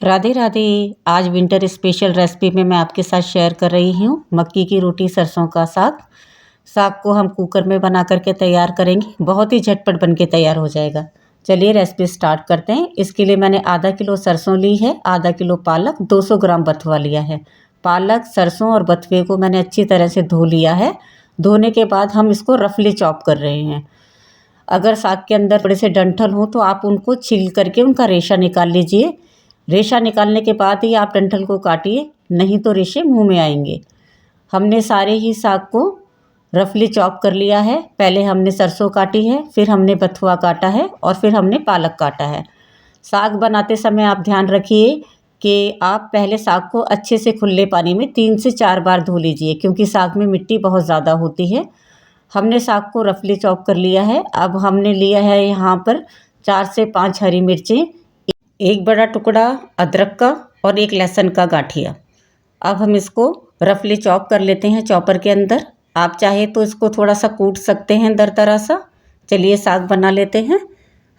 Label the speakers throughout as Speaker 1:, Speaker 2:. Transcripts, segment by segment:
Speaker 1: राधे राधे। आज winter special recipe में मैं आपके साथ शेयर कर रही हूँ मक्की की रोटी सरसों का साग। साग को हम कुकर में बना करके तैयार करेंगे, बहुत ही झटपट बन के तैयार हो जाएगा। चलिए रेसिपी स्टार्ट करते हैं। इसके लिए मैंने आधा किलो सरसों ली है, आधा किलो पालक, 200 ग्राम बथुआ लिया है। पालक, सरसों और बथुए को मैंने अच्छी तरह से धो लिया है। धोने के बाद हम इसको रफली चॉप कर रहे हैं। अगर साग के अंदर थोड़े से डंठल हो तो आप उनको छील करके उनका रेशा निकाल लीजिए। रेशा निकालने के बाद ही आप डंठल को काटिए, नहीं तो रेशे मुंह में आएंगे। हमने सारे ही साग को रफली चॉप कर लिया है। पहले हमने सरसों काटी है, फिर हमने बथुआ काटा है और फिर हमने पालक काटा है। साग बनाते समय आप ध्यान रखिए कि आप पहले साग को अच्छे से खुले पानी में 3 से 4 बार धो लीजिए, क्योंकि साग में मिट्टी बहुत ज़्यादा होती है। हमने साग को रफली चॉप कर लिया है। अब हमने लिया है यहाँ पर 4 से 5 हरी मिर्चें, एक बड़ा टुकड़ा अदरक का और एक लहसुन का गांठिया। अब हम इसको रफली चॉप कर लेते हैं चॉपर के अंदर। आप चाहे तो इसको थोड़ा सा कूट सकते हैं दरदरा सा। चलिए साग बना लेते हैं।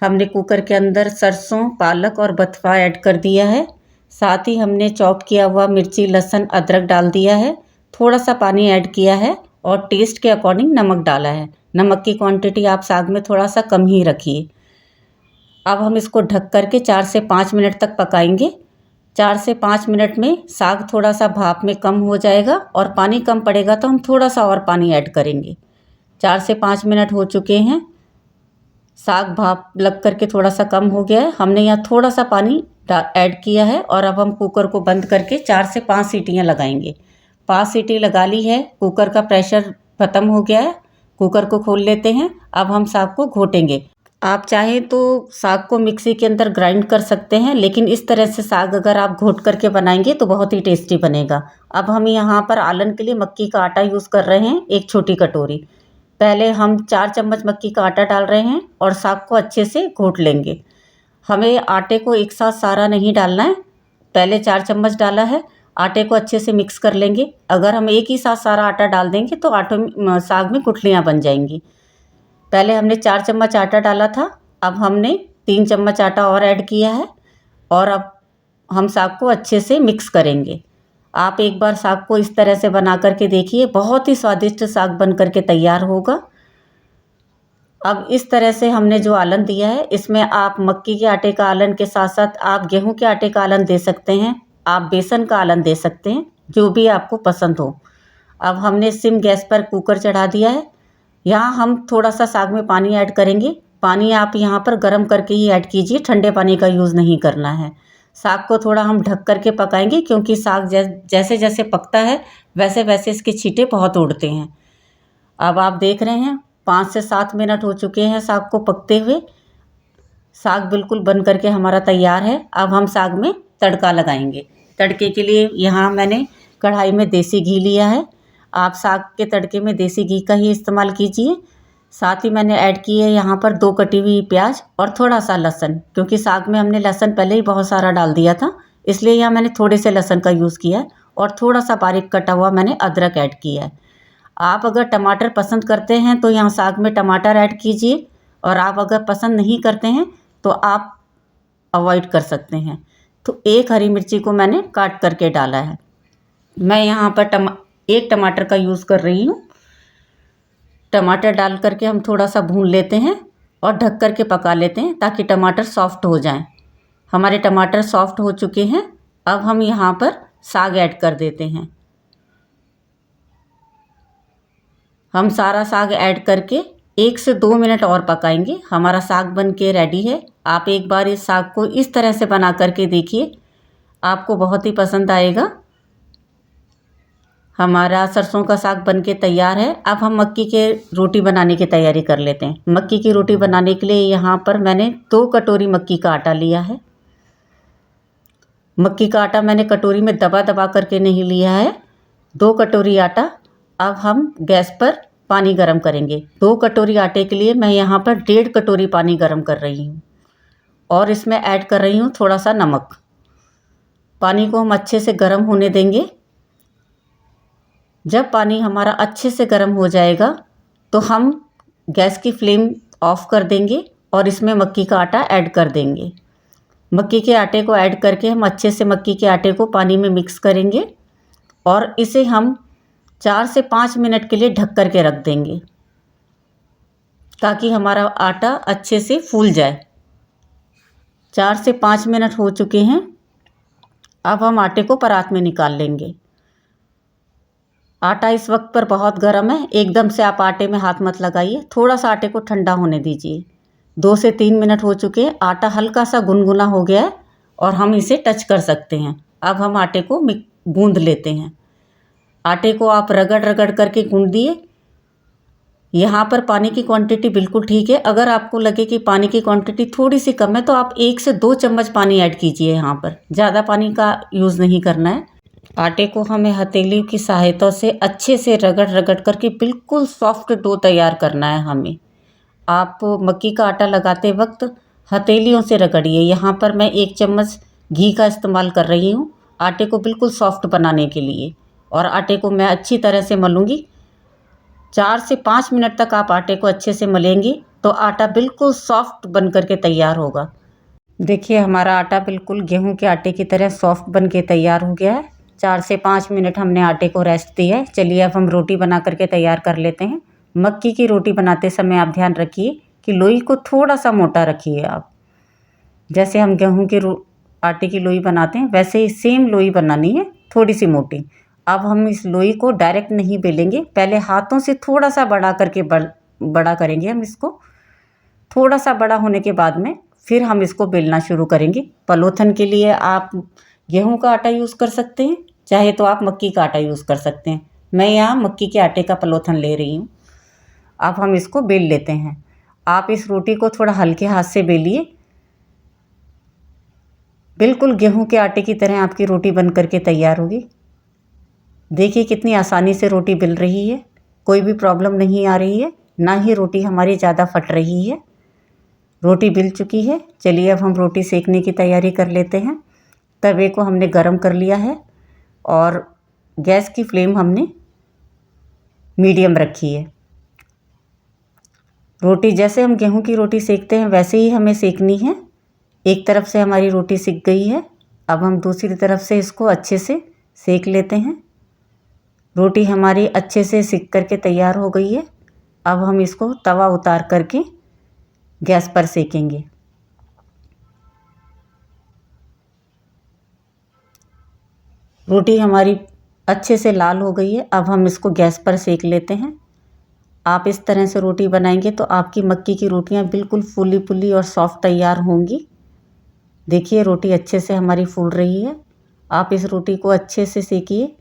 Speaker 1: हमने कुकर के अंदर सरसों, पालक और बथुआ ऐड कर दिया है। साथ ही हमने चॉप किया हुआ मिर्ची, लहसुन, अदरक डाल दिया है। थोड़ा सा पानी ऐड किया है और टेस्ट के अकॉर्डिंग नमक डाला है। नमक की क्वांटिटी आप साग में थोड़ा सा कम ही रखिए। अब हम इसको ढक करके 4 से 5 मिनट तक पकाएंगे। 4 से 5 मिनट में साग थोड़ा सा भाप में कम हो जाएगा और पानी कम पड़ेगा तो हम थोड़ा सा और पानी ऐड करेंगे। 4 से 5 मिनट हो चुके हैं। साग भाप लग करके थोड़ा सा कम हो गया है। हमने यहाँ थोड़ा सा पानी ऐड किया है और अब हम कुकर को बंद करके 4 से 5 सीटियाँ लगाएंगे। 5 सीटी लगा ली है। कुकर का प्रेशर ख़त्म हो गया है। कुकर को खोल लेते हैं। अब हम साग को घोटेंगे। आप चाहें तो साग को मिक्सी के अंदर ग्राइंड कर सकते हैं, लेकिन इस तरह से साग अगर आप घोट करके बनाएंगे तो बहुत ही टेस्टी बनेगा। अब हम यहाँ पर आलन के लिए मक्की का आटा यूज़ कर रहे हैं, एक छोटी कटोरी। पहले हम 4 चम्मच मक्की का आटा डाल रहे हैं और साग को अच्छे से घोट लेंगे। हमें आटे को एक साथ सारा नहीं डालना है। पहले 4 चम्मच डाला है, आटे को अच्छे से मिक्स कर लेंगे। अगर हम एक ही साथ सारा आटा डाल देंगे तो आटे में साग में गुठलियाँ बन जाएंगी। पहले हमने 4 चम्मच आटा डाला था, अब हमने 3 चम्मच आटा और ऐड किया है और अब हम साग को अच्छे से मिक्स करेंगे। आप एक बार साग को इस तरह से बना करके देखिए, बहुत ही स्वादिष्ट साग बन करके तैयार होगा। अब इस तरह से हमने जो आलन दिया है, इसमें आप मक्की के आटे का आलन के साथ साथ आप गेहूं के आटे का आलन दे सकते हैं, आप बेसन का आलन दे सकते हैं, जो भी आपको पसंद हो। अब हमने सिम गैस पर कुकर चढ़ा दिया है। यहाँ हम थोड़ा सा साग में पानी ऐड करेंगे। पानी आप यहाँ पर गर्म करके ही ऐड कीजिए, ठंडे पानी का यूज़ नहीं करना है। साग को थोड़ा हम ढक करके पकाएंगे, क्योंकि साग जैसे जैसे पकता है वैसे वैसे इसके छींटे बहुत उड़ते हैं। अब आप देख रहे हैं 5 से 7 मिनट हो चुके हैं साग को पकते हुए। साग बिल्कुल बन करके हमारा तैयार है। अब हम साग में तड़का लगाएंगे। तड़के के लिए यहाँ मैंने कढ़ाई में देसी घी लिया है। आप साग के तड़के में देसी घी का ही इस्तेमाल कीजिए। साथ ही मैंने ऐड की है यहाँ पर 2 कटी हुई प्याज और थोड़ा सा लहसुन, क्योंकि साग में हमने लहसुन पहले ही बहुत सारा डाल दिया था, इसलिए यहाँ मैंने थोड़े से लहसुन का यूज़ किया है। और थोड़ा सा बारीक कटा हुआ मैंने अदरक ऐड किया है। आप अगर टमाटर पसंद करते हैं तो यहाँ साग में टमाटर ऐड कीजिए, और आप अगर पसंद नहीं करते हैं तो आप अवॉइड कर सकते हैं। तो 1 हरी मिर्ची को मैंने काट करके डाला है। मैं यहाँ पर 1 टमाटर का यूज़ कर रही हूँ। टमाटर डाल करके हम थोड़ा सा भून लेते हैं और ढक करके पका लेते हैं, ताकि टमाटर सॉफ्ट हो जाएं। हमारे टमाटर सॉफ्ट हो चुके हैं। अब हम यहाँ पर साग ऐड कर देते हैं। हम सारा साग ऐड करके 1 से 2 मिनट और पकाएंगे। हमारा साग बन के रेडी है। आप एक बार इस साग को इस तरह से बना करके देखिए, आपको बहुत ही पसंद आएगा। हमारा सरसों का साग बन के तैयार है। अब हम मक्की के रोटी बनाने की तैयारी कर लेते हैं। मक्की की रोटी बनाने के लिए यहाँ पर मैंने 2 कटोरी मक्की का आटा लिया है। मक्की का आटा मैंने कटोरी में दबा दबा करके नहीं लिया है, 2 कटोरी आटा। अब हम गैस पर पानी गरम करेंगे। 2 कटोरी आटे के लिए मैं यहाँ पर 1.5 कटोरी पानी गरम कर रही हूँ और इसमें ऐड कर रही हूँ थोड़ा सा नमक। पानी को हम अच्छे से गर्म होने देंगे। जब पानी हमारा अच्छे से गर्म हो जाएगा तो हम गैस की फ्लेम ऑफ कर देंगे और इसमें मक्की का आटा ऐड कर देंगे। मक्की के आटे को ऐड करके हम अच्छे से मक्की के आटे को पानी में मिक्स करेंगे और इसे हम 4 से 5 मिनट के लिए ढक कर के रख देंगे ताकि हमारा आटा अच्छे से फूल जाए। 4 से 5 मिनट हो चुके हैं। अब हम आटे को परात में निकाल लेंगे। आटा इस वक्त पर बहुत गर्म है, एकदम से आप आटे में हाथ मत लगाइए, थोड़ा सा आटे को ठंडा होने दीजिए। 2 से 3 मिनट हो चुके हैं, आटा हल्का सा गुनगुना हो गया है और हम इसे टच कर सकते हैं। अब हम आटे को गूंद लेते हैं। आटे को आप रगड़ रगड़ करके गूंद दिए। यहाँ पर पानी की क्वांटिटी बिल्कुल ठीक है। अगर आपको लगे कि पानी की क्वांटिटी थोड़ी सी कम है तो आप 1 से 2 चम्मच पानी ऐड कीजिए। यहाँ पर ज़्यादा पानी का यूज़ नहीं करना है। आटे को हमें हथेली की सहायता से अच्छे से रगड़ रगड़ करके बिल्कुल सॉफ्ट डो तैयार करना है हमें। आप मक्की का आटा लगाते वक्त हथेलियों से रगड़िए। यहाँ पर मैं 1 चम्मच घी का इस्तेमाल कर रही हूँ आटे को बिल्कुल सॉफ्ट बनाने के लिए। और आटे को मैं अच्छी तरह से मलूँगी। 4 से 5 मिनट तक आप आटे को अच्छे से मलेंगी तो आटा बिल्कुल सॉफ्ट बन कर के तैयार होगा। देखिए हमारा आटा बिल्कुल गेहूं के आटे की तरह सॉफ्ट बन के तैयार हो गया है। 4 से 5 मिनट हमने आटे को रेस्ट दी है। चलिए अब हम रोटी बना करके तैयार कर लेते हैं। मक्की की रोटी बनाते समय आप ध्यान रखिए कि लोई को थोड़ा सा मोटा रखिए आप। जैसे हम गेहूं के आटे की लोई बनाते हैं वैसे ही सेम लोई बनानी है, थोड़ी सी मोटी। अब हम इस लोई को डायरेक्ट नहीं बेलेंगे, पहले हाथों से थोड़ा सा बड़ा करके बड़ा करेंगे हम इसको। थोड़ा सा बड़ा होने के बाद में फिर हम इसको बेलना शुरू करेंगे। पलोथन के लिए आप गेहूं का आटा यूज़ कर सकते हैं, चाहे तो आप मक्की का आटा यूज़ कर सकते हैं। मैं यहाँ मक्की के आटे का पलोथन ले रही हूँ। अब हम इसको बेल लेते हैं। आप इस रोटी को थोड़ा हल्के हाथ से बेलिए। बिल्कुल गेहूं के आटे की तरह आपकी रोटी बन करके तैयार होगी। देखिए कितनी आसानी से रोटी बिल रही है, कोई भी प्रॉब्लम नहीं आ रही है, ना ही रोटी हमारी ज़्यादा फट रही है। रोटी बिल चुकी है। चलिए अब हम रोटी सेकने की तैयारी कर लेते हैं। तवे को हमने गरम कर लिया है और गैस की फ्लेम हमने मीडियम रखी है। रोटी जैसे हम गेहूं की रोटी सेकते हैं वैसे ही हमें सेकनी है। एक तरफ से हमारी रोटी सिक गई है, अब हम दूसरी तरफ से इसको अच्छे से सेक लेते हैं। रोटी हमारी अच्छे से सिक करके तैयार हो गई है। अब हम इसको तवा उतार करके गैस पर सेकेंगे। रोटी हमारी अच्छे से लाल हो गई है। अब हम इसको गैस पर सेक लेते हैं। आप इस तरह से रोटी बनाएंगे तो आपकी मक्की की रोटियां बिल्कुल फूली फूली और सॉफ्ट तैयार होंगी। देखिए रोटी अच्छे से हमारी फूल रही है। आप इस रोटी को अच्छे से सेकिए।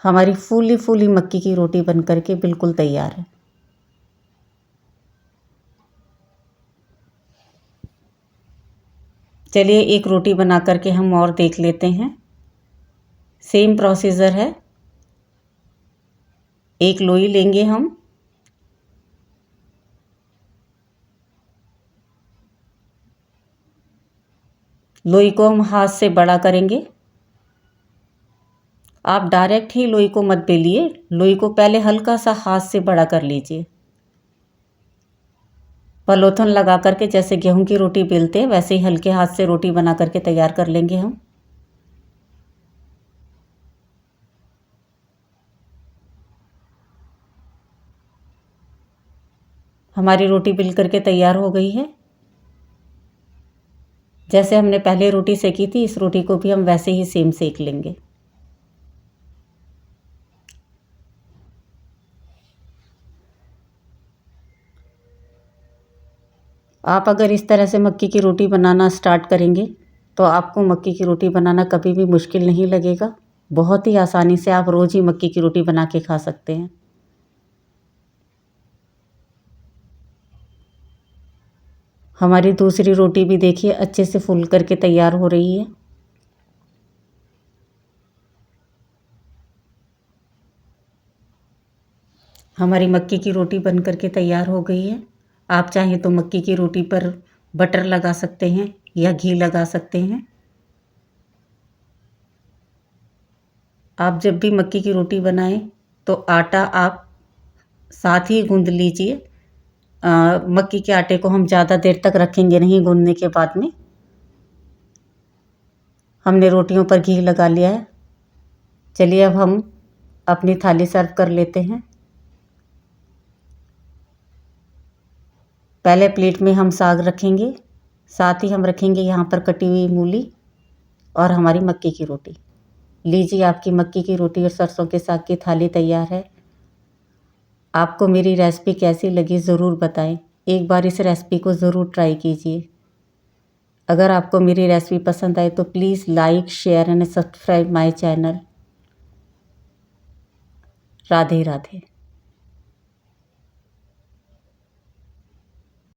Speaker 1: हमारी फूली फूली मक्की की रोटी बन करके बिल्कुल तैयार है। चलिए एक रोटी बना करके हम और देख लेते हैं। सेम प्रोसीजर है। एक लोई लेंगे हम, लोई को हम हाथ से बड़ा करेंगे। आप डायरेक्ट ही लोई को मत बेलिए, लोई को पहले हल्का सा हाथ से बड़ा कर लीजिए। पलोथन लगा करके जैसे गेहूं की रोटी बेलते हैं वैसे ही हल्के हाथ से रोटी बना करके तैयार कर लेंगे हम। हमारी रोटी बिल करके तैयार हो गई है। जैसे हमने पहले रोटी सेकी थी इस रोटी को भी हम वैसे ही सेम सेक लेंगे। आप अगर इस तरह से मक्की की रोटी बनाना स्टार्ट करेंगे तो आपको मक्की की रोटी बनाना कभी भी मुश्किल नहीं लगेगा। बहुत ही आसानी से आप रोज़ ही मक्की की रोटी बना के खा सकते हैं। हमारी दूसरी रोटी भी देखिए अच्छे से फूल करके तैयार हो रही है। हमारी मक्की की रोटी बन करके तैयार हो गई है। आप चाहें तो मक्की की रोटी पर बटर लगा सकते हैं या घी लगा सकते हैं। आप जब भी मक्की की रोटी बनाएं तो आटा आप साथ ही गूंद लीजिए मक्की के आटे को हम ज़्यादा देर तक रखेंगे नहीं गूंदने के बाद में। हमने रोटियों पर घी लगा लिया है। चलिए अब हम अपनी थाली सर्व कर लेते हैं। पहले प्लेट में हम साग रखेंगे, साथ ही हम रखेंगे यहाँ पर कटी हुई मूली और हमारी मक्की की रोटी। लीजिए, आपकी मक्की की रोटी और सरसों के साग की थाली तैयार है। आपको मेरी रेसिपी कैसी लगी ज़रूर बताएं। एक बार इस रेसिपी को ज़रूर ट्राई कीजिए। अगर आपको मेरी रेसिपी पसंद आए तो please like, share and subscribe my channel. Radhe Radhe.